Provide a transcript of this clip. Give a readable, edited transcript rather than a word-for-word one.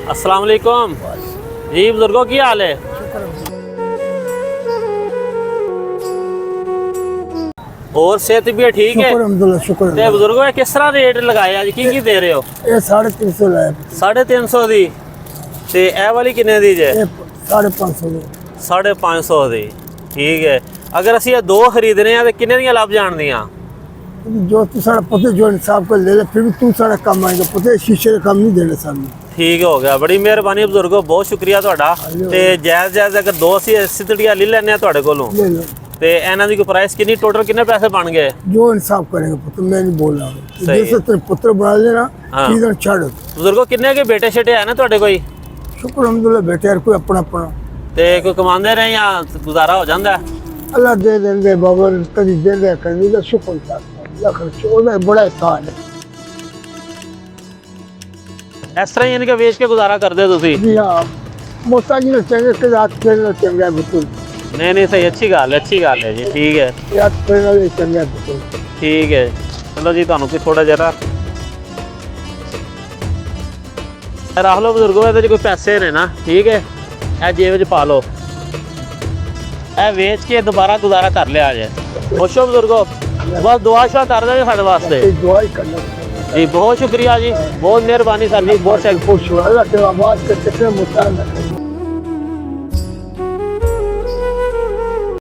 अस्सलाम वालेकुम जी बुजुर्गों, की हाल है? और सेहत भी ठीक है? शुक्र ते बुजुर्गों किस तरह रेट लगाए अज, की दे रहे हो? ये 350 लाया 350 दी ते ए वाली किन्ने दी जे? 550 दी 550 दी। ठीक है, अगर असं ये दो खरीदने हैं तो किन्ने दियां लभ जाणदियां? जो तू सारा पते जो इंसाफ कर ले ले, फिर भी तू सारा काम आएगा, पते शीशे का काम नहीं देने सामने। ठीक हो गया, बड़ी मेहरबानी बुजुर्गो, बहुत शुक्रिया तुहाडा। ते जायज़ जायज़ अगर दो असीं सिद्धड़ियां ले लैने तुहाडे कोलों ले लो ते इन्हां दी कोई प्राइस किन्नी, टोटल किन्ने पैसे बन गए? जो इंसाफ करेंगे पुत्र, मैं नहीं बोल रहा हूँ। सही जैसे तेरे पुत्र बना लेना, हाँ। सीधन छाड़। बुजुर्गो किन्ने के बेटे शेटे है ना तुहाडे कोई? शुक्र अल्हम्दुलिल्लाह, बेटे यार कोई अपना अपना ते कोई कमांदे रहे या गुजारा हो जांदा है? अल्लाह दे देंगे बाबा, कभी दे दे करनी का शुक्र था, अल्लाह खर्च ओदा बड़ा एहसान है। इस तरह ही इनके बेच के गुजारा करदे तुसीं? जी हाँ, मोहताजी ने चंगे के रात खेलना चंगा है बिल्कुल। नहीं सही, अच्छी गल है जी। ठीक है, रात खेलना भी चंगा है बिल्कुल। ठीक है, चलो जी, तुहानूं कोई थोड़ा जरा रख लो बुजुर्गो, ये कोई पैसे ने ना, ठीक है, ए जेब च पा लो, ए वेच के दोबारा गुजारा कर लिया जे। खुश हो बुजुर्गो? बस दुआ शुआ कर दे साढ़े वास्ते दुआ ही करना जी। बहुत शुक्रिया जी, बहुत मेहरबानी सर जी, बहुत खुश हुआ, अल्लाह तेरा आवाज करते मुतान